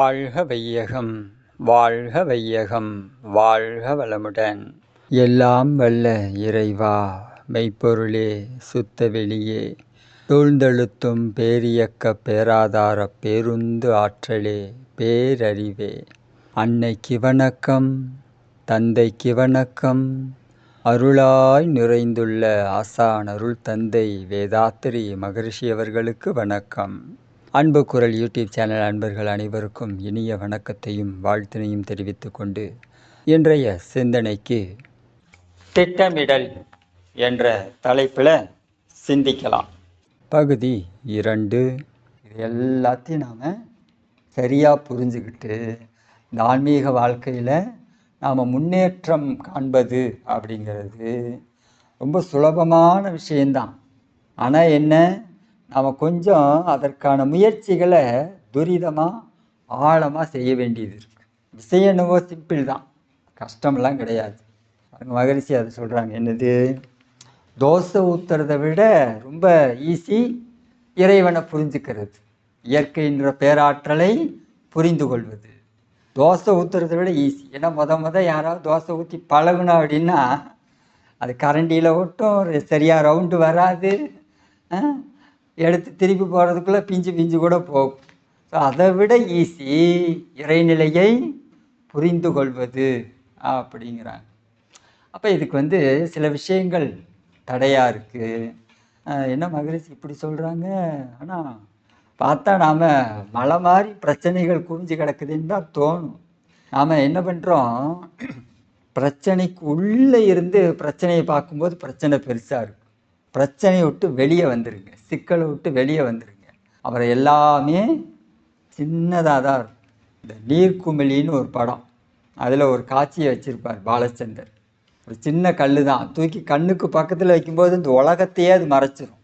வாழ்க வையகம், வாழ்க வையகம், வாழ்க வளமுடன். எல்லாம் வல்ல இறைவா, மெய்ப்பொருளே, சுத்த வெளியே, சூழ்ந்தெழுத்தும் பேரியக்க பேராதார பேருந்து ஆற்றலே, பேரறிவே, அன்னைக்கு வணக்கம், தந்தைக்கு வணக்கம், அருளாய் நிறைந்துள்ள ஆசான் அருள் தந்தை வேதாத்திரி மகரிஷி அவர்களுக்கு வணக்கம். அன்பு குரல் யூடியூப் சேனல் அன்பர்கள் அனைவருக்கும் இனிய வணக்கத்தையும் வாழ்த்தினையும் தெரிவித்துக் கொண்டு இன்றைய சிந்தனைக்கு திட்டமிடல் என்ற தலைப்பில் சிந்திக்கலாம். பகுதி 2. இது எல்லாத்தையும் நாம் சரியாக புரிஞ்சுக்கிட்டு இந்த ஆன்மீக வாழ்க்கையில் நாம் முன்னேற்றம் காண்பது அப்படிங்கிறது ரொம்ப சுலபமான விஷயந்தான். ஆனால் என்ன, நாம் கொஞ்சம் அதற்கான முயற்சிகளை துரிதமாக ஆழமாக செய்ய வேண்டியது இருக்குது. விஷயம் என்னவோ சிம்பிள் தான், கஷ்டமெல்லாம் கிடையாது. மகரிஷி அதை சொல்கிறாங்க, என்னது, தோசை ஊற்றுறதை விட ரொம்ப ஈஸி இறைவனை புரிஞ்சுக்கிறது, இயற்கைன்ற பேராற்றலை புரிந்து கொள்வது. தோசை ஊற்றுறதை விட ஈஸி. ஏன்னா யாராவது தோசை ஊற்றி பழகணும் அப்படின்னா அது கரண்டியில் ஒட்டும், சரியாக ரவுண்டு வராது, எடுத்து திருப்பி போகிறதுக்குள்ளே பிஞ்சு கூட போகும். ஸோ அதை விட ஈஸி இறைநிலையை புரிந்து கொள்வது அப்படிங்கிறாங்க. அப்போ இதுக்கு சில விஷயங்கள் தடையாக இருக்குது. என்ன மகரிஷி இப்படி சொல்கிறாங்க, ஆனால் பார்த்தா நாம் மலை மாதிரி பிரச்சனைகள் குவிஞ்சு கிடக்குதுன்னு தான் தோணும். நாம் என்ன பண்ணுறோம், பிரச்சனைக்கு உள்ளே இருந்து பிரச்சனையை பார்க்கும்போது பிரச்சனை பெருசாக இருக்கும். பிரச்சனையை விட்டு வெளியே வந்துடுங்க, சிக்கலை விட்டு வெளியே வந்துடுங்க, அப்புறம் எல்லாமே சின்னதாக தான் இருக்கும். இந்த நீர்க்குமிழின்னு ஒரு படம், அதில் ஒரு காட்சியை வச்சுருப்பார் பாலச்சந்தர். ஒரு சின்ன கல் தான், தூக்கி கண்ணுக்கு பக்கத்தில் வைக்கும்போது இந்த உலகத்தையே அது மறைச்சிரும்.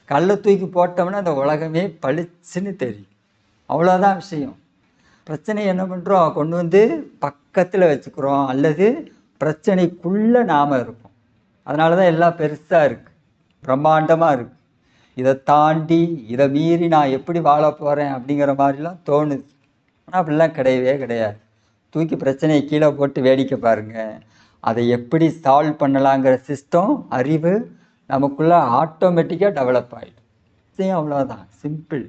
கல்லை தூக்கி போட்டோம்னா அந்த உலகமே பளிச்சுன்னு தெரியும். அவ்வளோதான் விஷயம். பிரச்சனை என்ன பண்ணுறோம், கொண்டு வந்து பக்கத்தில் வச்சுக்கிறோம், அல்லது பிரச்சனைக்குள்ளே நாம் இருப்போம். அதனால தான் எல்லாம் பெருசாக இருக்குது, பிரம்மாண்டமாக இருக்குது. இதை தாண்டி இதை மீறி நான் எப்படி வாழ போகிறேன் அப்படிங்கிற மாதிரிலாம் தோணுது. ஆனால் அப்படிலாம் கிடையவே கிடையாது. தூக்கி பிரச்சனையை கீழே போட்டு வேடிக்கை பாருங்கள், அதை எப்படி சால்வ் பண்ணலாங்கிற சிஸ்டம், அறிவு நமக்குள்ளே ஆட்டோமேட்டிக்காக டெவலப் ஆகிடும். சரி, அவ்வளோதான், சிம்பிள்.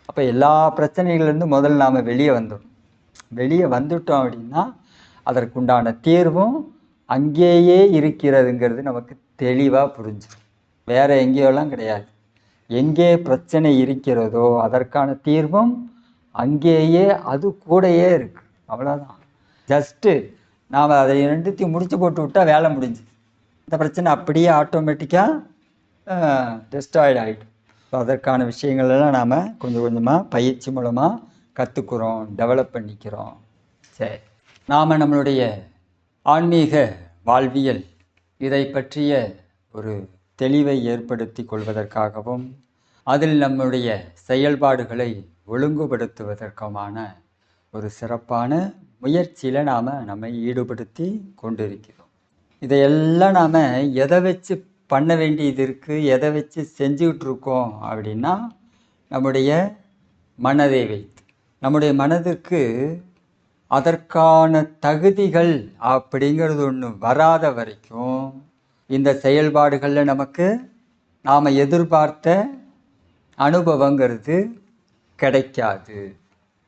அப்போ எல்லா பிரச்சனைகள்லேருந்து முதல்ல நாம் வெளியே வந்துட்டோம் அப்படின்னா அதற்குண்டான தீர்வும் அங்கேயே இருக்கிறதுங்கிறது நமக்கு தெளிவாக புரிஞ்சிடும். வேறு எங்கேயோலாம் கிடையாது. எங்கே பிரச்சனை இருக்கிறதோ அதற்கான தீர்வும் அங்கேயே அது கூடையே இருக்குது. அவ்வளோதான். ஜஸ்ட்டு நாம் அதை ரெண்டுத்தையும் முடிச்சு போட்டு விட்டால் வேலை முடிஞ்சுது. இந்த பிரச்சனை அப்படியே ஆட்டோமேட்டிக்காக டெஸ்ட்ராய்டு ஆகிடும். ஸோ அதற்கான விஷயங்களெல்லாம் நாம் கொஞ்சம் கொஞ்சமாக பயிற்சி மூலமாக கற்றுக்குறோம், டெவலப் பண்ணிக்கிறோம். சரி, நாம் நம்மளுடைய ஆன்மீக வாழ்வியல் இதை பற்றிய ஒரு தெளிவை ஏற்படுத்தி கொள்வதற்காகவும் அதில் நம்முடைய செயல்பாடுகளை ஒழுங்குபடுத்துவதற்குமான ஒரு சிறப்பான முயற்சியில் நாம் நம்மை ஈடுபடுத்தி கொண்டிருக்கிறோம். இதையெல்லாம் நாம் எதை வச்சு பண்ண வேண்டியது இருக்குது, எதை வச்சு செஞ்சுக்கிட்டு இருக்கோம் அப்படின்னா, நம்முடைய மனதை வைத்து. நம்முடைய மனதிற்கு அதற்கான தகுதிகள் அப்படிங்கிறது ஒன்று வராத வரைக்கும் இந்த செயல்பாடுகளில் நமக்கு நாம் எதிர்பார்த்த அனுபவங்கிறது கிடைக்காது.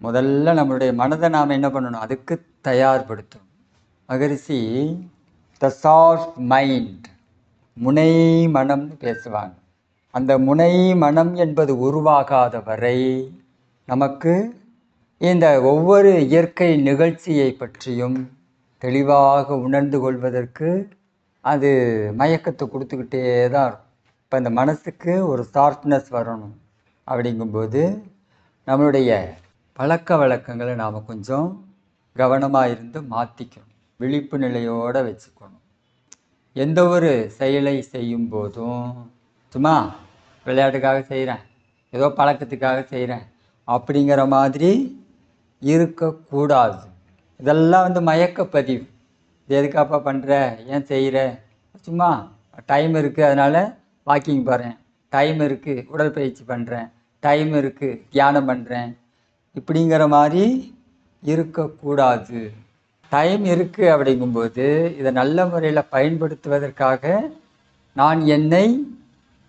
முதல்ல நம்மளுடைய மனதை நாம் என்ன பண்ணணும், அதுக்கு தயார்படுத்தணும். மகரிஷி த சாஃப்ட் மைண்ட், முனை மனம்னு பேசுவாங்க. அந்த முனை மனம் என்பது உருவாகாத வரை நமக்கு இந்த ஒவ்வொரு இயற்கை நிகழ்ச்சியை பற்றியும் தெளிவாக உணர்ந்து கொள்வதற்கு அது மயக்கத்தை கொடுத்துக்கிட்டே தான் இருக்கும். இப்போ இந்த மனசுக்கு ஒரு ஷார்ப்னஸ் வரணும் அப்படிங்கும்போது நம்மளுடைய பழக்க வழக்கங்களை நாம் கொஞ்சம் கவனமாக இருந்து மாற்றிக்கணும், விழிப்பு நிலையோடு வச்சுக்கணும். எந்த ஒரு செயலை செய்யும் போதும் சும்மா விளையாட்டுக்காக செய்கிறேன், ஏதோ பழக்கத்துக்காக செய்கிறேன் அப்படிங்கிற மாதிரி இருக்கக்கூடாது. இதெல்லாம் மயக்கப்பதிவு. இது எதுக்காப்பா பண்ணுற, ஏன் செய்கிற, சும்மா டைம் இருக்குது அதனால் வாக்கிங் போகிறேன், டைம் இருக்குது உடற்பயிற்சி பண்ணுறேன், டைம் இருக்குது தியானம் பண்ணுறேன், இப்படிங்கிற மாதிரி இருக்கக்கூடாது. டைம் இருக்குது அப்படிங்கும்போது இதை நல்ல முறையில் பயன்படுத்துவதற்காக நான் என்னை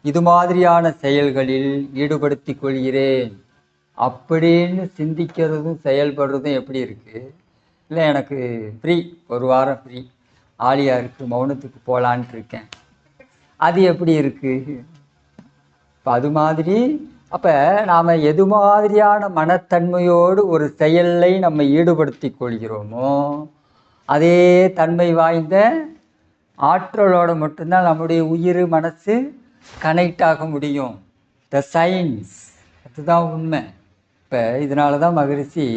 இது மாதிரியான செயல்களில் ஈடுபடுத்தி கொள்கிறேன் அப்படின்னு சிந்திக்கிறதும் செயல்படுறதும் எப்படி இருக்குது? இல்லை எனக்கு ஃப்ரீ, ஒரு வாரம் ஃப்ரீ, ஆலியாருக்கு மௌனத்துக்கு போகலான்ட்டு இருக்கேன், அது எப்படி இருக்குது? இப்போ அது மாதிரி அப்போ நாம் எது மாதிரியான மனத்தன்மையோடு ஒரு செயலை நம்ம ஈடுபடுத்தி கொள்கிறோமோ அதே தன்மை வாய்ந்த ஆற்றலோடு மட்டும்தான் நம்முடைய உயிர் மனசு கனெக்ட் ஆக முடியும். த சயின்ஸ், அதுதான் உண்மை. இப்போ இதனால தான் மகரிஷி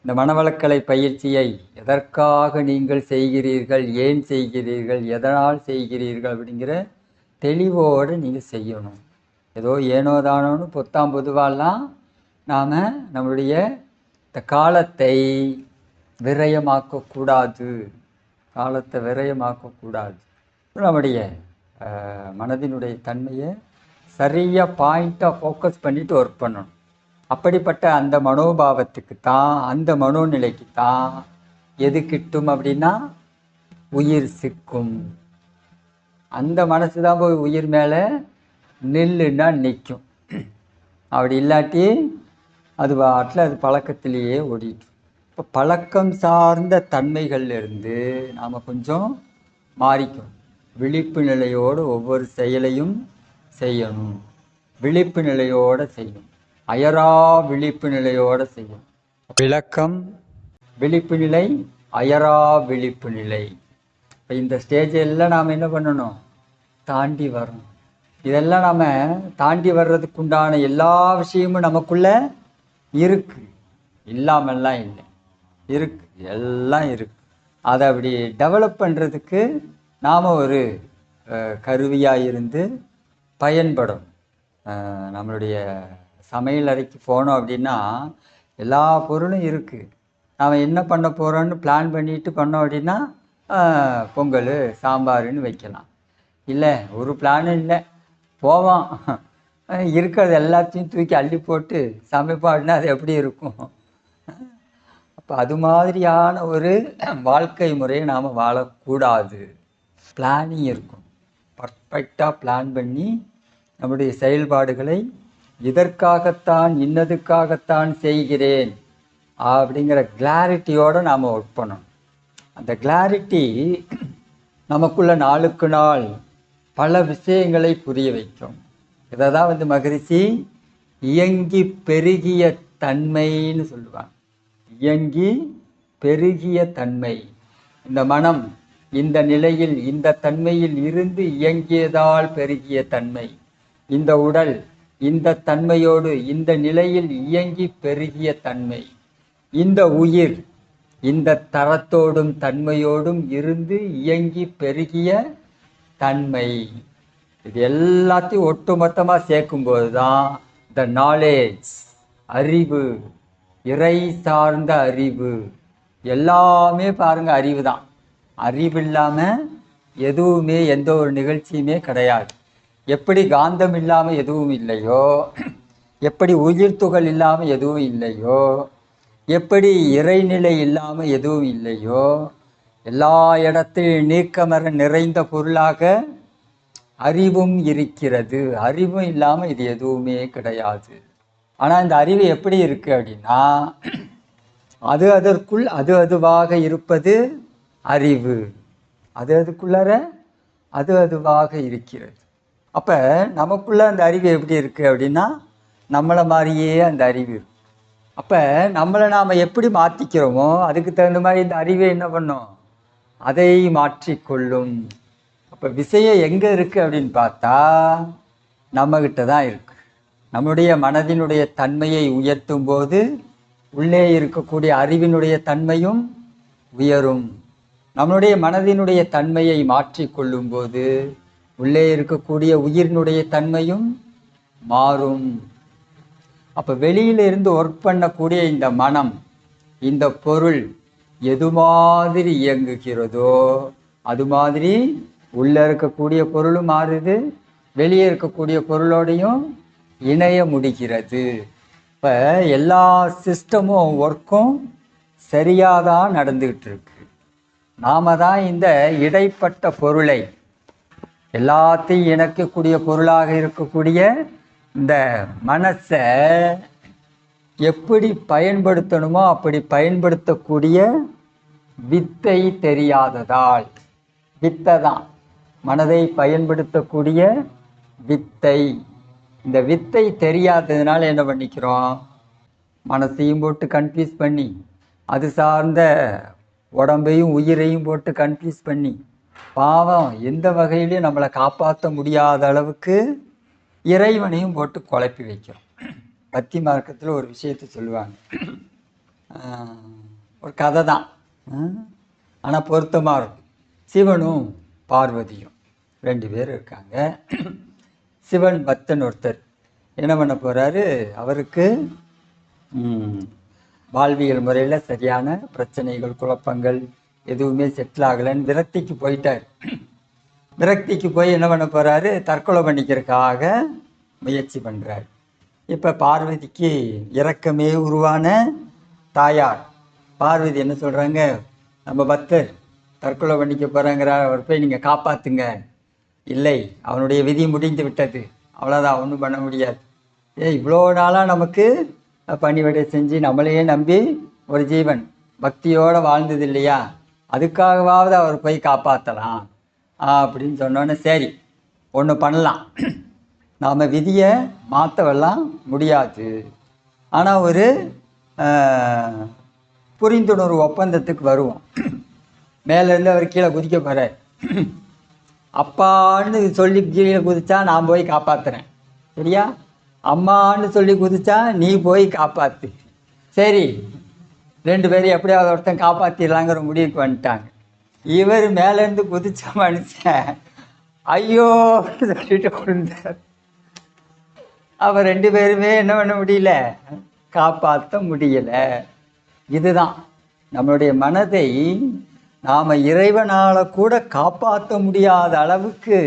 இந்த மனவளக்கலை பயிற்சியை எதற்காக நீங்கள் செய்கிறீர்கள், ஏன் செய்கிறீர்கள், எதனால் செய்கிறீர்கள் அப்படிங்கிற தெளிவோடு நீங்கள் செய்யணும். ஏதோ ஏனோ தானோன்னு பொத்தாம் பொதுவாலாம் நாம் நம்மளுடைய இந்த காலத்தை விரயமாக்கக்கூடாது, காலத்தை விரயமாக்கக்கூடாது. நம்முடைய மனதினுடைய தன்மையை சரியாக பாயிண்ட்டாக ஃபோக்கஸ் பண்ணிவிட்டு ஒர்க் பண்ணணும். அப்படிப்பட்ட அந்த மனோபாவத்துக்கு தான், அந்த மனோநிலைக்கு தான் எது கிட்டும் அப்படின்னா உயிர் சிக்கும். அந்த மனசு தான் போய் உயிர் மேலே நில்லுன்னா நிற்கும். அப்படி இல்லாட்டி அது வாட்டில் அது பழக்கத்திலேயே ஓடிட்டு. இப்போ பழக்கம் சார்ந்த தன்மைகள்லேருந்து நாம் கொஞ்சம் மாறிக்கும். விழிப்பு நிலையோடு ஒவ்வொரு செயலையும் செய்யணும். விழிப்பு நிலையோடு செய்யும், அயரா விழிப்பு நிலையோடு செய்யும். விளக்கம் விழிப்பு நிலை, அயரா விழிப்பு நிலை. இப்போ இந்த ஸ்டேஜெல்லாம் நாம் என்ன பண்ணணும்? தாண்டி வரணும். இதெல்லாம் நாம் தாண்டி வர்றதுக்குண்டான எல்லா விஷயமும் நமக்குள்ளே இருக்குது, இல்லாமல்லாம் இல்லை, இருக்குது, எல்லாம் இருக்குது. அதை அப்படி டெவலப் பண்ணுறதுக்கு நாம் ஒரு கருவியாக இருந்து பயன்படும். நம்மளுடைய சமையல் அறைக்கு போனோம் அப்படின்னா எல்லா பொருளும் இருக்குது. நாம் என்ன பண்ண போகிறோன்னு பிளான் பண்ணிட்டு பண்ணோம் அப்படின்னா பொங்கல் சாம்பார்னு வைக்கலாம். இல்லை, ஒரு பிளானும் இல்லை, போவோம், இருக்கிறது எல்லாத்தையும் தூக்கி அள்ளி போட்டு சமைப்பாடுனா அது எப்படி இருக்கும்? அப்போ அது மாதிரியான ஒரு வாழ்க்கை முறையை நாம் வாழக்கூடாது. பிளானிங் இருக்கும், பர்ஃபெக்டாக பிளான் பண்ணி நம்முடைய செயல்பாடுகளை இதற்காகத்தான், இன்னதுக்காகத்தான் செய்கிறேன் அப்படிங்கிற கிளாரிட்டியோடு நாம் ஒர்க் பண்ணணும். அந்த கிளாரிட்டி நமக்குள்ள நாளுக்கு நாள் பல விஷயங்களை புரிய வைக்கும். இதை தான் மகரிஷி இயங்கி பெருகிய தன்மைன்னு சொல்லுவாங்க. இயங்கி பெருகிய தன்மை. இந்த மனம் இந்த நிலையில், இந்த தன்மையில் இருந்து இயங்கியதால் பெருகிய தன்மை. இந்த உடல் இந்த தன்மையோடு, இந்த நிலையில் இயங்கி பெருகிய தன்மை. இந்த உயிர் இந்த தரத்தோடும் தன்மையோடும் இருந்து இயங்கி பெருகிய தன்மை. இது எல்லாத்தையும் ஒட்டுமொத்தமாக சேர்க்கும்போது தான் த நாலேஜ், அறிவு, இறை சார்ந்த அறிவு. எல்லாமே பாருங்க அறிவு தான். அறிவு இல்லாமல் எதுவுமே, எந்த ஒரு நிகழ்ச்சியுமே கிடையாது. எப்படி காந்தம் இல்லாமல் எதுவும் இல்லையோ, எப்படி உயிர் துகள் இல்லாமல் எதுவும் இல்லையோ, எப்படி இறைநிலை இல்லாமல் எதுவும் இல்லையோ, எல்லா இடத்திலும் நீக்கமர நிறைந்த பொருளாக அறிவும் இருக்கிறது. அறிவும் இல்லாமல் இது எதுவுமே கிடையாது. ஆனால் இந்த அறிவு எப்படி இருக்குது அப்படின்னா, அது அதற்குள் அது அதுவாக இருப்பது அறிவு. அது அதுக்குள்ளார அது அதுவாக இருக்கிறது. அப்போ நமக்குள்ள அந்த அறிவு எப்படி இருக்குது அப்படின்னா, நம்மளை மாதிரியே அந்த அறிவு இருக்கு. அப்போ நம்மளை நாம் எப்படி மாற்றிக்கிறோமோ அதுக்கு தகுந்த மாதிரி இந்த அறிவை என்ன பண்ணும்? அதை மாற்றிக்கொள்ளும். அப்போ விஷயம் எங்கே இருக்குது அப்படின்னு பார்த்தா நம்மக்கிட்ட தான் இருக்குது. நம்முடைய மனதினுடைய தன்மையை உயர்த்தும் போது உள்ளே இருக்கக்கூடிய அறிவினுடைய தன்மையும் உயரும். நம்முடைய மனதினுடைய தன்மையை மாற்றிக்கொள்ளும் போது உள்ளே இருக்கக்கூடிய உயிரினுடைய தன்மையும் மாறும். அப்போ வெளியிலிருந்து ஒர்க் பண்ணக்கூடிய இந்த மனம், இந்த பொருள் எது மாதிரி இயங்குகிறதோ அது மாதிரி உள்ளே இருக்கக்கூடிய பொருளும் மாறுது, வெளியே இருக்கக்கூடிய பொருளோடையும் இணைய முடிகிறது. இப்போ எல்லா சிஸ்டமும் ஒர்க்கும் சரியாதான் நடந்துகிட்டு இருக்கு. நாம தான் இந்த இடைப்பட்ட பொருளை, எல்லாத்தையும் இணைக்கக்கூடிய பொருளாக இருக்கக்கூடிய இந்த மனசை எப்படி பயன்படுத்தணுமோ அப்படி பயன்படுத்தக்கூடிய வித்தை தெரியாததால், வித்தை தான் மனதை பயன்படுத்தக்கூடிய வித்தை. இந்த வித்தை தெரியாததுனால என்ன பண்ணிக்கிறோம், மனசையும் போட்டு கன்ஃபியூஸ் பண்ணி, அது சார்ந்த உடம்பையும் உயிரையும் போட்டு கன்ஃபியூஸ் பண்ணி, பாவம் எந்த வகையிலையும் நம்மளை காப்பாற்ற முடியாத அளவுக்கு இறைவனையும் போட்டு குழப்பி வைக்கிறோம். பக்தி மார்க்கத்தில் ஒரு விஷயத்தை சொல்லுவாங்க, ஒரு கதை தான், ஆனால் பொருத்தமாக இருக்கும். சிவனும் பார்வதியும் 2 பேர் இருக்காங்க. சிவன் பக்தன் ஒருத்தர் என்ன பண்ண போகிறாரு, அவருக்கு வாழ்வியல் முறையில் சரியான பிரச்சனைகள் குழப்பங்கள் எதுவுமே செட்டில் ஆகலைன்னு விரக்திக்கு போயிட்டார். விரக்திக்கு போய் என்ன பண்ண போகிறாரு, தற்கொலை பண்ணிக்கிறதுக்காக முயற்சி பண்ணுறாரு. இப்போ பார்வதிக்கு இரக்கமே உருவான தாயார் பார்வதி என்ன சொல்கிறாங்க, நம்ம பக்தர் தற்கொலை பண்ணிக்க போகிறாங்கிறார், அவர் போய் நீங்கள் காப்பாற்றுங்க. இல்லை, அவனுடைய விதி முடிந்து விட்டது, அவ்வளோதான், ஒன்றும் பண்ண முடியாது. இவ்வளோ நாளாக நமக்கு பணிவிடை செஞ்சு நம்மளையே நம்பி ஒரு ஜீவன் பக்தியோடு வாழ்ந்தது இல்லையா, அதுக்காகவாவது அவர் போய் காப்பாற்றலாம் அப்படின்னு சொன்னோன்னே, சரி ஒன்று பண்ணலாம், நாம் விதியை மாற்றவெல்லாம் முடியாது, ஆனால் ஒரு புரிந்துணர்வு ஒப்பந்தத்துக்கு வருவோம். மேலேருந்து அவர் கீழே குதிக்க போகிறார். அப்பான்னு சொல்லி கீழே குதிச்சா நான் போய் காப்பாற்றுறேன், சரியா? அம்மான்னு சொல்லி குதிச்சா நீ போய் காப்பாற்று. சரி, 2 பேரும் எப்படியாவது ஒருத்தன் காப்பாற்றிடலாங்கிற முடிவுக்கு வந்துட்டாங்க. இவர் மேலேருந்து குதிச்ச மனுஷன் ஐயோ சொல்லிட்டு விழுந்தார். அவர் 2 பேருமே என்ன பண்ண முடியல, காப்பாற்ற முடியலை. இதுதான் நம்மளுடைய மனதை நாம் இறைவனால் கூட காப்பாற்ற முடியாத அளவுக்கு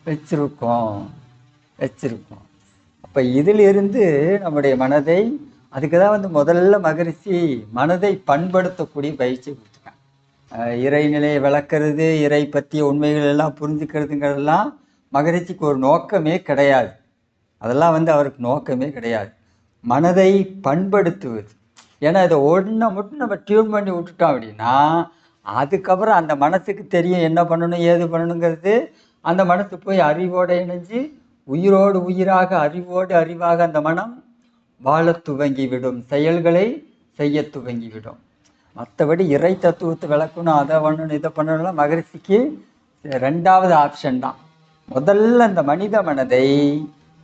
வச்சிருக்கோம். அப்போ இதிலிருந்து நம்முடைய மனதை, அதுக்கு தான் முதல்ல மகரிஷி மனதை பண்படுத்தக்கூடிய பயிற்சி கொடுத்துருக்காங்க. இறைநிலையை விளக்கிறது, இறை பற்றிய உண்மைகள் எல்லாம் புரிஞ்சுக்கிறதுங்கிறதெல்லாம் மகரிஷிக்கு ஒரு நோக்கமே கிடையாது. அதெல்லாம் அவருக்கு நோக்கமே கிடையாது. மனதை பண்படுத்துவது. ஏன்னா இதை ஒன்றை மட்டும் நம்ம டியூன் பண்ணி விட்டுட்டோம் அப்படின்னா, அதுக்கப்புறம் அந்த மனசுக்கு தெரியும் என்ன பண்ணணும் ஏது பண்ணணுங்கிறது. அந்த மனசு போய் அறிவோடு இணைஞ்சு உயிரோடு உயிராக அறிவோடு அறிவாக அந்த மனம் வாழ துவங்கிவிடும், செயல்களை செய்ய துவங்கிவிடும். மற்றபடி இறை தத்துவத்தை விளக்கணும், அதை பண்ணணும் இதை பண்ணணும்லாம் மகரிஷிக்கு 2வது ஆப்ஷன் தான். முதல்ல அந்த மனித மனதை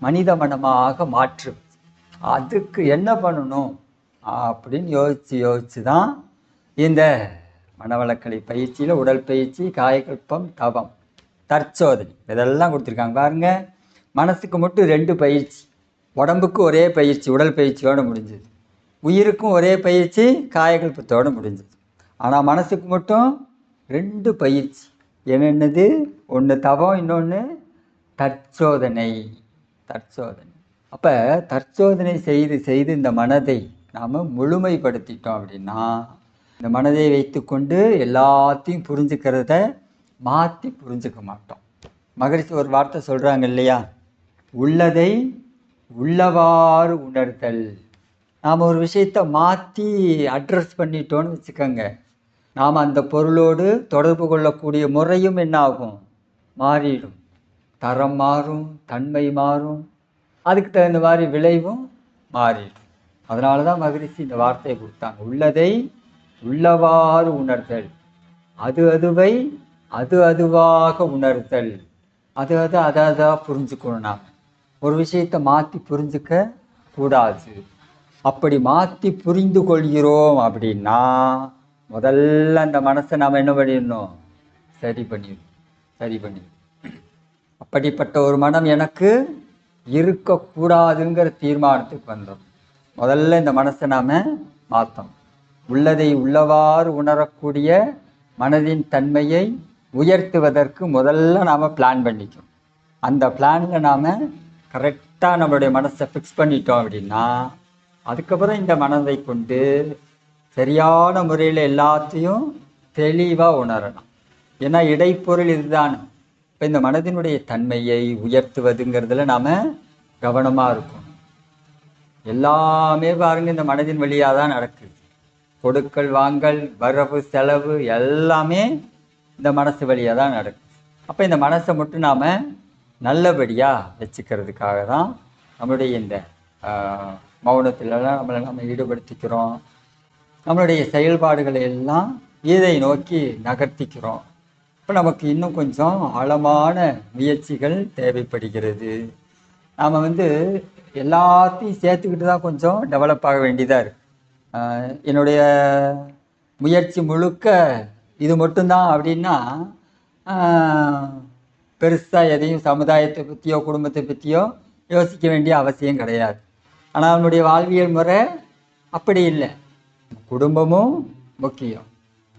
மனித மனமாக மாற்று, அதுக்கு என்ன பண்ணணும் அப்படின்னு யோசித்து தான் இந்த மனவளக்கலை பயிற்சியில் உடல் பயிற்சி, காயகல்பம், தவம், தற்சோதனை இதெல்லாம் கொடுத்துருக்காங்க. பாருங்க, மனசுக்கு மட்டும் 2 பயிற்சி, உடம்புக்கு ஒரே பயிற்சி உடல் பயிற்சியோடு முடிஞ்சது, உயிருக்கும் ஒரே பயிற்சி காயகல்பத்தோடு முடிஞ்சது. ஆனால் மனசுக்கு மட்டும் 2 பயிற்சி. என்னென்னது? ஒன்று தவம், இன்னொன்று தற்சோதனை. அப்போ தற்சோதனை செய்து இந்த மனதை நாம் முழுமைப்படுத்திட்டோம் அப்படின்னா, இந்த மனதை வைத்துக்கொண்டு எல்லாத்தையும் புரிஞ்சுக்கிறத மாற்றி புரிஞ்சுக்க மாட்டோம். மகரிஷி ஒரு வார்த்தை சொல்கிறாங்க இல்லையா, உள்ளதை உள்ளவாறு உணர்தல். நாம் ஒரு விஷயத்தை மாற்றி அட்ரஸ் பண்ணிட்டோன்னு வச்சுக்கோங்க, நாம் அந்த பொருளோடு தொடர்பு கொள்ளக்கூடிய முறையும் என்ன ஆகும், மாறிடும். தரம் மாறும், தன்மை மாறும், அதுக்கு தகுந்த மாதிரி விளைவும் மாறிடும். அதனால தான் மகரிஷி இந்த வார்த்தையை கொடுத்தாங்க, உள்ளதை உள்ளவாறு உணர்தல், அதுவை அதுவாக உணர்தல். அதை புரிஞ்சுக்கணும். நாம் ஒரு விஷயத்தை மாற்றி புரிஞ்சுக்க கூடாது. அப்படி மாற்றி புரிந்து கொள்கிறோம் அப்படின்னா முதல்ல அந்த மனசை நாம் என்ன பண்ணிடணும், சரி பண்ணிடணும். அப்படிப்பட்ட ஒரு மனம் எனக்கு இருக்கக்கூடாதுங்கிற தீர்மானத்துக்கு வந்தோம். முதல்ல இந்த மனசை நாம் மாற்றணும். உள்ளதை உள்ளவாறு உணரக்கூடிய மனதின் தன்மையை உயர்த்துவதற்கு முதல்ல நாம் பிளான் பண்ணிக்கணும். அந்த பிளானில் நாம் கரெக்டாக நம்மளுடைய மனசை ஃபிக்ஸ் பண்ணிட்டோம் அப்படின்னா, அதுக்கப்புறம் இந்த மனதை கொண்டு சரியான முறையில் எல்லாத்தையும் தெளிவாக உணரணும். ஏன்னா இடைப்பொருள் இதுதான். இப்போ இந்த மனதினுடைய தன்மையை உயர்த்துவதுங்கிறதுல நாம் கவனமாக இருக்கணும். எல்லாமே பாருங்க இந்த மனதின் வழியாக தான் நடக்குது. கொடுக்கல் வாங்கல், வரவு செலவு எல்லாமே இந்த மனசு வழியாக தான் நடக்குது. அப்போ இந்த மனசை மட்டும் நாம் நல்லபடியாக வச்சுக்கிறதுக்காக தான் நம்மளுடைய இந்த மௌனத்திலலாம் நம்ம ஈடுபடுத்திக்கிறோம். நம்மளுடைய செயல்பாடுகளை எல்லாம் இதை நோக்கி நகர்த்திக்கிறோம். இப்போ நமக்கு இன்னும் கொஞ்சம் ஆழமான முயற்சிகள் தேவைப்படுகிறது. நாம் எல்லாத்தையும் சேர்த்துக்கிட்டு தான் கொஞ்சம் டெவலப் ஆக வேண்டியதாக இருக்குது. என்னுடைய முயற்சி முழுக்க இது மட்டும்தான் அப்படின்னா பெருசாக எதையும் சமுதாயத்தை பற்றியோ குடும்பத்தை பற்றியோ யோசிக்க வேண்டிய அவசியம் கிடையாது. ஆனால் நம்முடைய வாழ்வியல் முறை அப்படி இல்லை. குடும்பமும் முக்கியம்,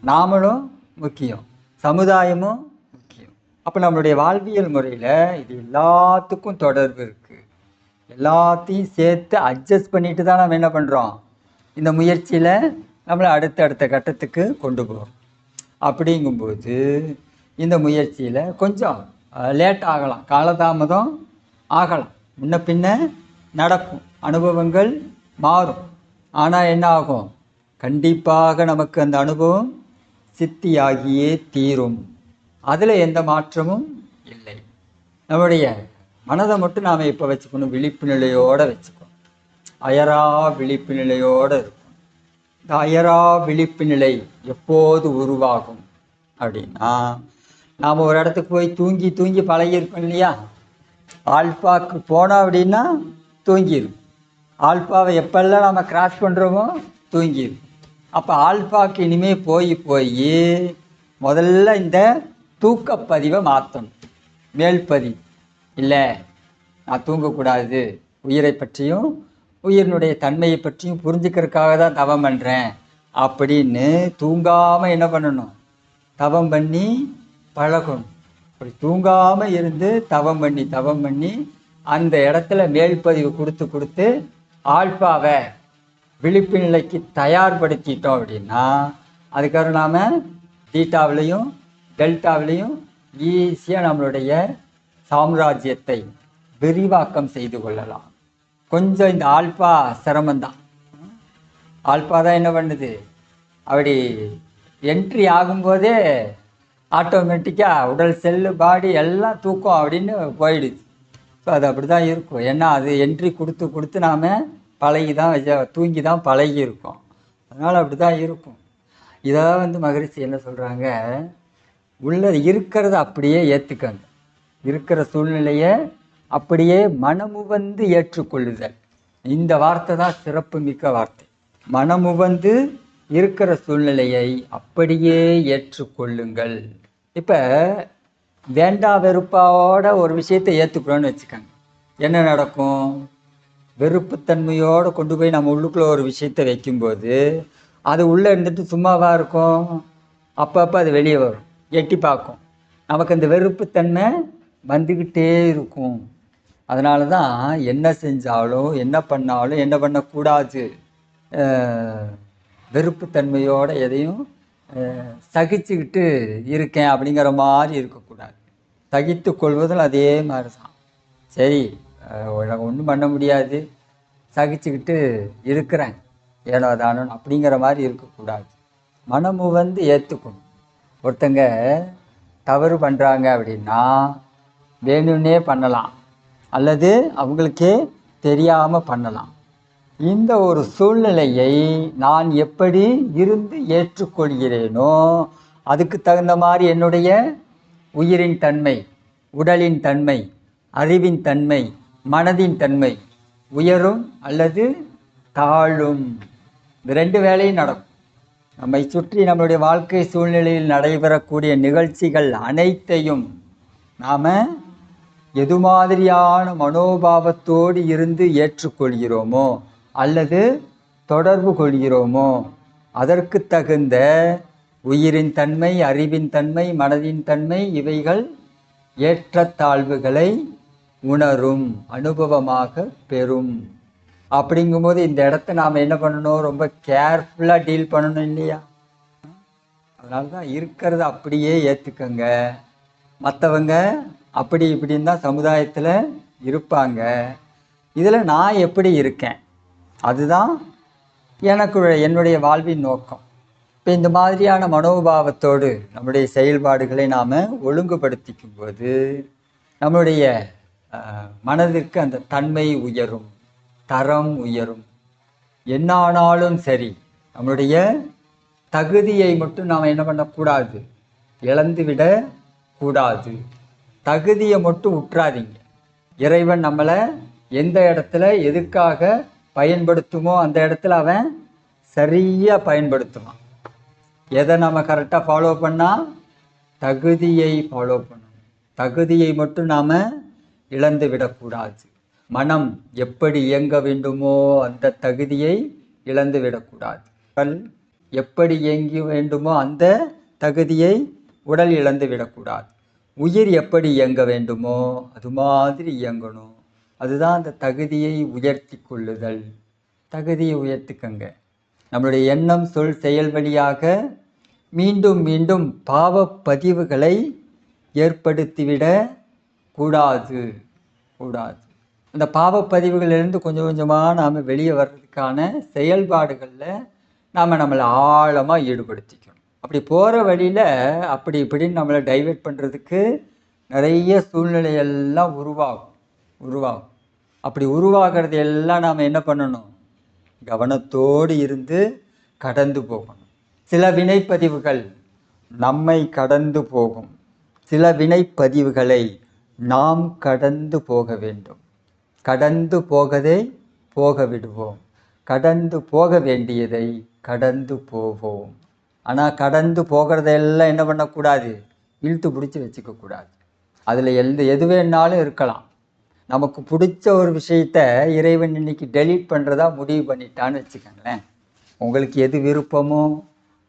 நாமளும் முக்கியம், சமுதாயமும் முக்கியம். அப்போ நம்மளுடைய வாழ்வியல் முறையில் இது எல்லாத்துக்கும் தொடர்பு இருக்குது. எல்லாத்தையும் சேர்த்து அட்ஜஸ்ட் பண்ணிட்டு தான் நம்ம என்ன பண்ணுறோம், இந்த முயற்சியில் நம்மளை அடுத்த கட்டத்துக்கு கொண்டு போகிறோம். அப்படிங்கும்போது இந்த முயற்சியில் கொஞ்சம் லேட் ஆகலாம், காலதாமதம் ஆகலாம், முன்ன பின்ன நடக்கும், அனுபவங்கள் மாறும். ஆனால் என்ன ஆகும், கண்டிப்பாக நமக்கு அந்த அனுபவம் சித்தியாகியே தீரும். அதில் எந்த மாற்றமும் இல்லை. நம்முடைய மனதை மட்டும் நாம் இப்போ வச்சுக்கணும், விழிப்பு நிலையோடு வச்சுக்கணும், அயரா விழிப்பு நிலையோடு இருக்கும். இந்த அயரா விழிப்பு நிலை எப்போது உருவாகும் அப்படின்னா, நாம் ஒரு இடத்துக்கு போய் தூங்கி தூங்கி பழகியிருக்கோம் இல்லையா. ஆல்பாவுக்கு போனோம் அப்படின்னா தூங்கிடும். ஆல்பாவை எப்பெல்லாம் நம்ம கிராஸ் பண்ணுறோமோ தூங்கிடும். அப்போ ஆல்பாவுக்கு இனிமேல் போய் முதல்ல இந்த தூக்கப்பதிவை மாற்றணும். மேல்பதிவு இல்லை, நான் தூங்கக்கூடாது, உயிரை பற்றியும் உயிரினுடைய தன்மையை பற்றியும் புரிஞ்சுக்கிறதுக்காக தான் தவம் பண்ணுறேன் அப்படின்னு தூங்காமல் என்ன பண்ணணும், தவம் பண்ணி பழகணும். அப்படி தூங்காமல் இருந்து தவம் பண்ணி அந்த இடத்துல மேல்பதிவு கொடுத்து ஆல்பாவை விழிப்பு நிலைக்கு தயார்படுத்திட்டோம் அப்படின்னா, அதுக்காக நாம் தீட்டாவிலையும் டெல்டாவிலையும் ஈஸியாக நம்மளுடைய சாம்ராஜ்யத்தை விரிவாக்கம் செய்து கொள்ளலாம். கொஞ்சம் இந்த ஆல்பா சிரமந்தான். ஆல்பா தான் என்ன பண்ணுது, அப்படி என்ட்ரி ஆகும்போதே ஆட்டோமேட்டிக்காக உடல் செல்லு பாடி எல்லாம் தூக்கம் அப்படின்னு போயிடுது. ஸோ அது அப்படி தான் இருக்கும். ஏன்னா அது என்ட்ரி கொடுத்து நாம் தூங்கி தான் பழகி இருக்கோம். அதனால் அப்படி தான் இருக்கும். இதை மகரிஷி என்ன சொல்கிறாங்க, உள்ள இருக்கிறத அப்படியே ஏற்றுக்கங்க, இருக்கிற சூழ்நிலையை அப்படியே மனமுவந்து ஏற்றுக்கொள்ளுதல். இந்த வார்த்தை தான் சிறப்பு மிக்க வார்த்தை. மனமுவந்து இருக்கிற சூழ்நிலையை அப்படியே ஏற்றுக்கொள்ளுங்கள். இப்போ வேண்டா வெறுப்பாவோட ஒரு விஷயத்தை ஏற்றுக்கிறோன்னு வச்சுக்கோங்க, என்ன நடக்கும், வெறுப்புத்தன்மையோடு கொண்டு போய் நம்ம உள்ளுக்குள்ளே ஒரு விஷயத்தை வைக்கும்போது அது உள்ளே இருந்துட்டு சும்மாவாக இருக்கும். அப்பப்போ அது வெளியே வரும், எட்டி பார்க்கும், நமக்கு அந்த வெறுப்புத்தன்மை வந்துக்கிட்டே இருக்கும். அதனால தான் என்ன செஞ்சாலும் என்ன பண்ணாலும் என்ன பண்ணக்கூடாது, வெறுப்புத்தன்மையோடு எதையும் சகிச்சுக்கிட்டு இருக்கேன் அப்படிங்கிற மாதிரி இருக்கக்கூடாது. சகித்து கொள்வதில் அதே மாதிரி தான். சரி, ஒன்றும் பண்ண முடியாது, சகிச்சுக்கிட்டு இருக்கிறேன் ஏனோ தானோ அப்படிங்கிற மாதிரி இருக்கக்கூடாது. மனமுவந்து ஏற்றுக்கணும். ஒருத்தங்க தவறு பண்ணுறாங்க அப்படின்னா வேணும்னே பண்ணலாம், அல்லது அவங்களுக்கே தெரியாமல் பண்ணலாம். இந்த ஒரு சூழ்நிலையை நான் எப்படி இருந்து ஏற்றுக்கொள்கிறேனோ அதுக்கு தகுந்த மாதிரி என்னுடைய உயிரின் தன்மை, உடலின் தன்மை, அறிவின் தன்மை, மனதின் தன்மை உயரும் அல்லது தாழும். இந்த ரெண்டு வேலையும் நடக்கும். நம்மை சுற்றி நம்மளுடைய வாழ்க்கை சூழ்நிலையில் நடைபெறக்கூடிய நிகழ்ச்சிகள் அனைத்தையும் நாம் எது மாதிரியான மனோபாவத்தோடு இருந்து ஏற்றுக்கொள்கிறோமோ அல்லது தொடர்பு கொள்கிறோமோ அதற்கு தகுந்த உயிரின் தன்மை, அறிவின் தன்மை, மனதின் தன்மை இவைகள் ஏற்றத்தாழ்வுகளை உணரும், அனுபவமாக பெறும். அப்படிங்கும்போது இந்த இடத்த நாம் என்ன பண்ணணும், ரொம்ப கேர்ஃபுல்லாக டீல் பண்ணணும் இல்லையா? அதனால தான் இருக்கிறத அப்படியே ஏற்றுக்கங்க. மற்றவங்க அப்படி இப்படின்னு தான் சமுதாயத்தில் இருப்பாங்க. இதில் நான் எப்படி இருக்கேன், அதுதான் என்னுடைய வாழ்வின் நோக்கம். இப்போ இந்த மாதிரியான மனோபாவத்தோடு நம்முடைய செயல்பாடுகளை நாம் ஒழுங்குபடுத்திக்கும் போது நம்முடைய மனதிற்கு அந்த தன்மை உயரும், தரம் உயரும். என்ன ஆனாலும் சரி, நம்முடைய தகுதியை மட்டும் நாம் என்ன பண்ணக்கூடாது, இழந்து விட கூடாது. தகுதியை மட்டும் விட்டுறாதீங்க. இறைவன் நம்மளை எந்த இடத்துல எதுக்காக பயன்படுத்துமோ அந்த இடத்துல அவன் சரியாக பயன்படுத்துவான். எதை நம்ம கரெக்டாக ஃபாலோ பண்ணால், தகுதியை ஃபாலோ பண்ணணும். தகுதியை மட்டும் நாம் இழந்து விடக்கூடாது. மனம் எப்படி இயங்க வேண்டுமோ அந்த தகுதியை இழந்து விடக்கூடாது. உடல் எப்படி இயங்க வேண்டுமோ அந்த தகுதியை உடல் இழந்து விடக்கூடாது. உயிர் எப்படி இயங்க வேண்டுமோ அது மாதிரி இயங்கணும். அதுதான் அந்த தகுதியை உயர்த்தி கொள்ளுதல். தகுதியை உயர்த்திக்கங்க. நம்மளுடைய எண்ணம், சொல், செயல் வழியாக மீண்டும் மீண்டும் பாவ பதிவுகளை ஏற்படுத்திவிட கூடாது. அந்த பாவப்பதிவுகளிலிருந்து கொஞ்சம் கொஞ்சமாக நாம் வெளியே வர்றதுக்கான செயல்பாடுகளில் நாம் நம்மளை ஆழமாக ஈடுபடுத்திக்கணும். அப்படி போகிற வழியில் அப்படி இப்படின்னு நம்மளை டைவெர்ட் பண்ணுறதுக்கு நிறைய சூழ்நிலையெல்லாம் உருவாகும். அப்படி உருவாகிறது எல்லாம் நாம் என்ன பண்ணணும், கவனத்தோடு இருந்து கடந்து போகணும். சில வினைப்பதிவுகள் நம்மை கடந்து போகும். சில வினைப்பதிவுகளை நாம் கடந்து போக வேண்டும். கடந்து போக விடுவோம். கடந்து போக வேண்டியதை கடந்து போவோம். ஆனால் கடந்து போகிறதெல்லாம் என்ன பண்ணக்கூடாது, இழுத்து பிடிச்சி வச்சுக்கக்கூடாது. அதில் எது வேணாலும் இருக்கலாம். நமக்கு பிடிச்ச ஒரு விஷயத்த இறைவன் இன்னைக்கு டெலீட் பண்ணுறதா முடிவு பண்ணிட்டான்னு வச்சுக்கோங்களேன். உங்களுக்கு எது விருப்பமோ,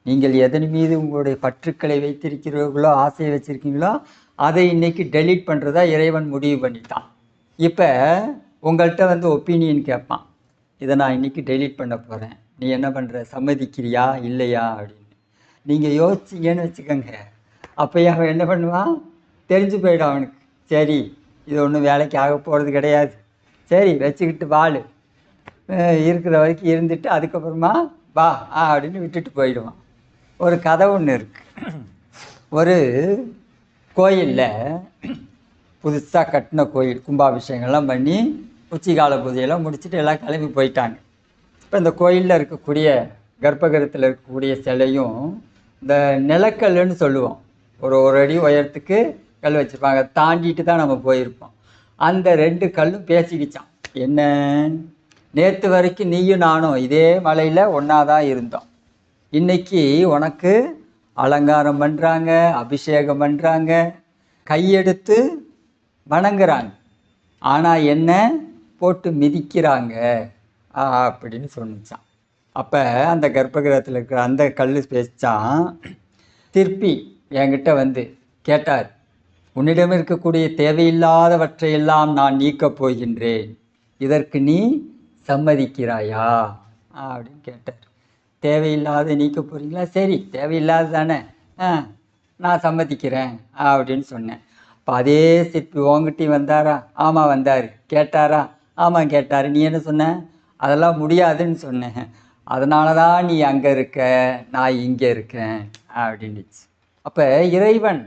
நீங்கள் எதன் மீது உங்களுடைய பற்றுக்களை வைத்திருக்கிறீர்களோ, ஆசையை வச்சுருக்கீங்களோ, அதை இன்னைக்கு டெலீட் பண்ணுறதா இறைவன் முடிவு பண்ணிட்டான். இப்போ உங்கள்கிட்ட ஒப்பீனியன் கேட்பான், இதை நான் இன்றைக்கி டெலீட் பண்ண போகிறேன், நீ என்ன பண்ணுற, சம்மதிக்கிறியா இல்லையா அப்படின்னு. நீங்கள் யோசிச்சிங்கன்னு வச்சுக்கோங்க, அப்போ அவன் என்ன பண்ணுவான், தெரிஞ்சு போயிடும் அவனுக்கு. சரி, இது ஒன்றும் வேலைக்கு ஆக போகிறது கிடையாது, சரி வச்சுக்கிட்டு வாழு, இருக்கிற வரைக்கும் இருந்துட்டு அதுக்கப்புறமா வா அப்படின்னு விட்டுட்டு போயிடுவான். ஒரு கதை ஒன்று இருக்குது. ஒரு கோயிலில் புதுசாக கட்டின கோயில், கும்பாபிஷேகம்லாம் பண்ணி உச்சிகால பூஜையெல்லாம் முடிச்சுட்டு எல்லாம் கிளம்பி போயிட்டாங்க. இப்போ இந்த கோயிலில் இருக்கக்கூடிய கர்ப்பகிரகத்தில் இருக்கக்கூடிய சிலையும் இந்த நிலக்கல்லுன்னு சொல்லுவோம், ஒரு அடி உயரத்துக்கு கல் வச்சுருப்பாங்க, தாண்டிட்டு தான் நம்ம போயிருப்போம். அந்த 2 கல்லும் பேசிக்கிச்சான், என்ன, நேற்று வரைக்கும் நீயும் நானும் இதே மலையில் ஒன்றா தான் இருந்தோம், இன்னைக்கு உனக்கு அலங்காரம் பண்ணுறாங்க, அபிஷேகம் பண்ணுறாங்க, கையெடுத்து வணங்குறாங்க, ஆனால் என்ன போட்டு மிதிக்கிறாங்க அப்படின்னு சொன்னிச்சான். அப்போ அந்த கர்ப்பகிரகத்தில் இருக்கிற அந்த கல் பேசிச்சான், திருப்பி என்கிட்ட கேட்டார், உன்னிடம் இருக்கக்கூடிய தேவையில்லாதவற்றையெல்லாம் நான் நீக்கப் போகின்றேன், இதற்கு நீ சம்மதிக்கிறாயா அப்படின்னு கேட்டார். தேவையில்லாத நீக்க போகிறீங்களா, சரி தேவையில்லாத தானே, நான் சம்மதிக்கிறேன் அப்படின்னு சொன்னேன். இப்போ அதே சிற்பி உங்ககிட்டையும் வந்தாரா, ஆமாம் வந்தார். கேட்டாரா, ஆமாம் கேட்டார். நீ என்ன சொன்ன, அதெல்லாம் முடியாதுன்னு சொன்னேன், அதனால தான் நீ அங்கே இருக்க, நான் இங்கே இருக்கேன் அப்படின்னுச்சு. அப்போ இறைவன்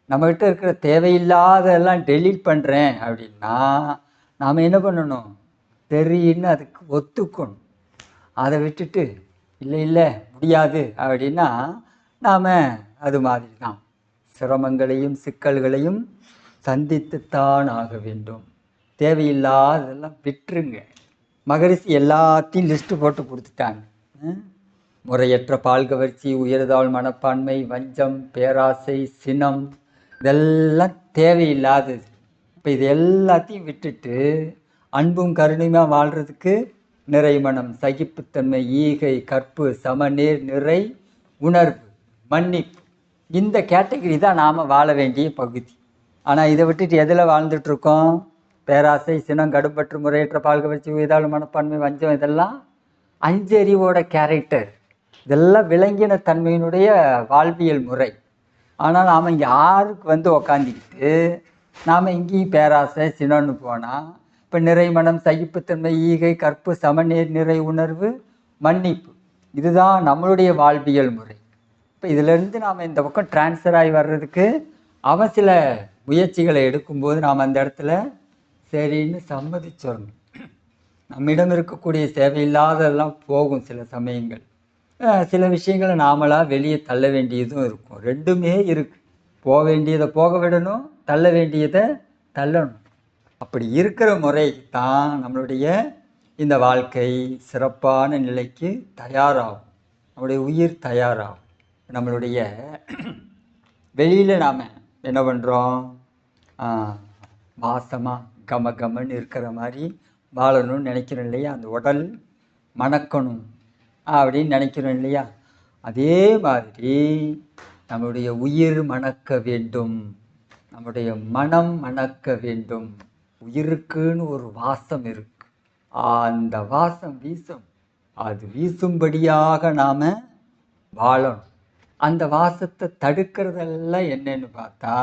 நம்மகிட்ட இருக்கிற தேவையில்லாதெல்லாம் டெலீட் பண்ணுறேன் அப்படின்னா நாம் என்ன பண்ணணும், தெரியுன்னு அதுக்கு ஒத்துக்கணும். அதை விட்டுட்டு இல்லை முடியாது அப்படின்னா நாம் அது மாதிரி தான் சிரமங்களையும் சிக்கல்களையும் சந்தித்துத்தான் ஆக வேண்டும். தேவையில்லாததெல்லாம் விட்டுருங்க. மகரிஷி எல்லாத்தையும் லிஸ்ட்டு போட்டு கொடுத்துட்டாங்க. முறையற்ற பால் கவர்ச்சி, உயர்தாழ் மனப்பான்மை, வஞ்சம், பேராசை, சினம், இதெல்லாம் தேவையில்லாதது. இப்போ இது எல்லாத்தையும் விட்டுட்டு அன்பும் கருணையுமாக வாழ்கிறதுக்கு நிறைமனம், சகிப்புத்தன்மை, ஈகை, கற்பு, சமநீர், நிறை, உணர்வு, மன்னிப்பு, இந்த கேட்டகரி தான் நாம் வாழ வேண்டிய பகுதி. ஆனால் இதை விட்டுட்டு எதில் வாழ்ந்துட்டுருக்கோம், பேராசை, சினம், கடும்பற்று, முறையற்ற, பால் கவர்ச்சி, உயர்தாழ்வு மனப்பான்மை, வஞ்சம், இதெல்லாம் அஞ்சறிவோட கேரக்டர். இதெல்லாம் விளங்கின தன்மையினுடைய வாழ்வியல் முறை. ஆனால் நாம் இங்கே யாருக்கு வந்து உக்காந்துக்கிட்டு நாம் இங்கேயும் பேராசை சினம்னு போனால், இப்போ நிறைமனம், சகிப்புத்தன்மை, ஈகை, கற்பு, சமநீர், நிறை உணர்வு, மன்னிப்பு, இதுதான் நம்மளுடைய வாழ்வியல் முறை. இப்போ இதிலேருந்து நாம் இந்த பக்கம் டிரான்ஸ்ஃபர் ஆகி வர்றதுக்கு அவன் சில முயற்சிகளை எடுக்கும்போது நாம் அந்த இடத்துல சரின்னு சம்மதிச்சிடணும். நம்மிடம் இருக்கக்கூடிய தேவையில்லாததெல்லாம் போகும். சில சமயங்கள் சில விஷயங்களை நாமளாக வெளியே தள்ள வேண்டியதும் இருக்கும். ரெண்டுமே இருக்குது. போக வேண்டியதை போக விடணும், தள்ள வேண்டியதை தள்ளணும். அப்படி இருக்கிற முறை தான் நம்மளுடைய இந்த வாழ்க்கை சிறப்பான நிலைக்கு தயாராகும். நம்முடைய உயிர் தயாராகும். நம்மளுடைய வெளியில் நாம் என்ன பண்ணுறோம், வாசமாக கமன்னு இருக்கிற மாதிரி வாழணும்னு நினைக்கிறோம் இல்லையா? அந்த உடல் மணக்கணும் அப்படின்னு நினைக்கிறோம் இல்லையா? அதே மாதிரி நம்முடைய உயிர் மணக்க வேண்டும், நம்முடைய மனம் மணக்க வேண்டும். உயிருக்குன்னு ஒரு வாசம் இருக்கு. அந்த வாசம் வீசும். அது வீசும்படியாக நாம் வாழணும். அந்த வாசத்தை தடுக்கிறதெல்லாம் என்னன்னு பார்த்தா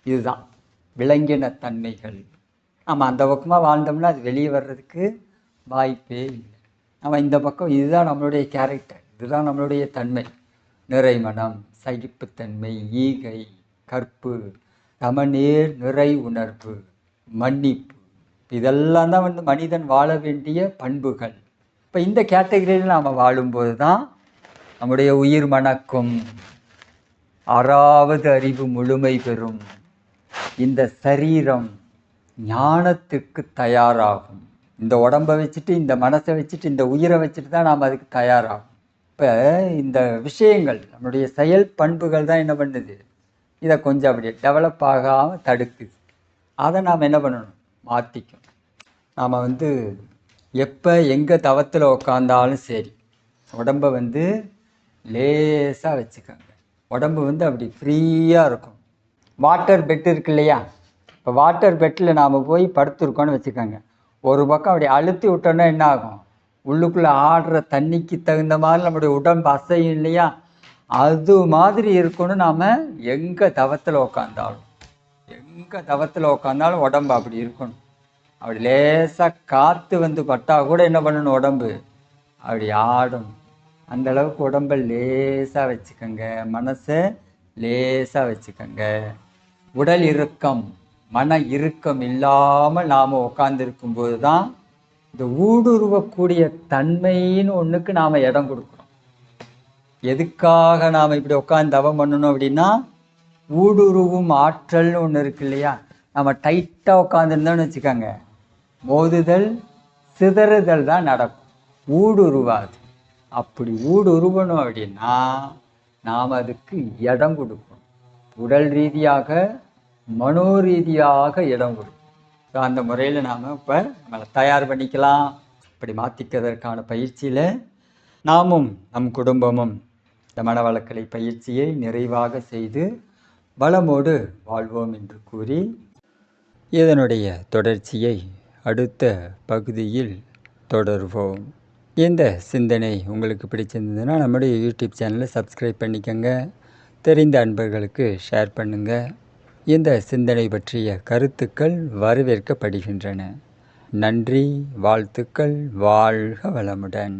இதுதான் விளங்கின தன்மைகள். நம்ம அந்த பக்கமாக வாழ்ந்தோம்னா அது வெளியே வர்றதுக்கு வாய்ப்பே இல்லை. நம்ம இந்த பக்கம் இதுதான் நம்மளுடைய கேரக்டர், இதுதான் நம்மளுடைய தன்மை. நிறைமனம், சகிப்புத்தன்மை, ஈகை, கற்பு, சமநீர், நிறை உணர்வு, மன்னிப்பு, இதெல்லாம் தான் வந்து மனிதன் வாழ வேண்டிய பண்புகள். இப்போ இந்த கேட்டகரியில் நாம் வாழும்போது தான் நம்முடைய உயிர் மணக்கும், ஆறாவது அறிவு முழுமை பெறும், இந்த சரீரம் ஞானத்துக்கு தயாராகும். இந்த உடம்பை வச்சுட்டு, இந்த மனசை வச்சுட்டு, இந்த உயிரை வச்சுட்டு தான் நாம் அதுக்கு தயாராகும். இப்போ இந்த விஷயங்கள் நம்மளுடைய செயல் பண்புகள் தான் என்ன பண்ணுது, இதை கொஞ்சம் அப்படியே டெவலப் ஆகாமல் தடுக்குது. அதை நாம் என்ன பண்ணணும், மாற்றிக்கணும். நாம் வந்து எப்போ எங்கே தவத்தில் உக்காந்தாலும் சரி உடம்பை வந்து லேசாக வச்சுக்கோங்க. உடம்பு வந்து அப்படி ஃப்ரீயாக இருக்கும். வாட்டர் பெட் இருக்கு இல்லையா? இப்போ வாட்டர் பெட்டில் நாம் போய் படுத்துருக்கோன்னு வச்சுக்கோங்க. ஒரு பக்கம் அப்படி அழுத்தி விட்டோன்னா என்ன ஆகும், உள்ளுக்குள்ளே ஆடுற தண்ணிக்கு தகுந்த மாதிரி நம்முடைய உடம்பு அசையும் இல்லையா? அது மாதிரி இருக்கணும். நாம் எங்கே தவத்தில் உக்காந்தாலும் உடம்பு அப்படி இருக்கணும். அப்படி லேசாக காற்று வந்து பட்டால் கூட என்ன பண்ணணும், உடம்பு அப்படி ஆடணும். அந்தளவுக்கு உடம்பை லேசாக வச்சுக்கோங்க, மனசை லேசாக வச்சுக்கோங்க. உடல் இறுக்கம், மன இறுக்கம் இல்லாமல் நாம் உட்காந்துருக்கும்போது தான் இந்த ஊடுருவக்கூடிய தன்மைன்னு ஒன்றுக்கு நாம் இடம் கொடுக்குறோம். எதுக்காக நாம் இப்படி உட்காந்து தவம் பண்ணணும் அப்படின்னா, ஊடுருவும் ஆற்றல்னு ஒன்று இருக்கு இல்லையா? நம்ம டைட்டாக உட்காந்துருந்தோன்னு வச்சுக்கோங்க, மோதுதல் சிதறுதல் தான் நடக்கும், ஊடுருவாது. அப்படி ஊடுருவணும் அப்படின்னா நாம் அதுக்கு இடம் கொடுக்கணும். உடல் ரீதியாக, மனோ ரீதியாக இடம் கொடுக்கணும். ஸோ அந்த முறையில் நாம் இப்போ நம்மளை தயார் பண்ணிக்கலாம். இப்படி மாற்றிக்கிறதற்கான பயிற்சியில் நாமும் நம் குடும்பமும் இந்த மனவளக்கலை பயிற்சியை நிறைவாக செய்து வளமோடு வாழ்வோம் என்று கூறி, இதனுடைய தொடர்ச்சியை அடுத்த பகுதியில் தொடர்வோம். இந்த சிந்தனை உங்களுக்கு பிடிச்சிருந்ததுன்னா நம்முடைய யூடியூப் சேனலை சப்ஸ்கிரைப் பண்ணிக்கோங்க. தெரிந்த அன்பர்களுக்கு ஷேர் பண்ணுங்கள். இந்த சிந்தனை பற்றிய கருத்துக்கள் வரவேற்கப்படுகின்றன. நன்றி, வாழ்த்துக்கள், வாழ்க வளமுடன்.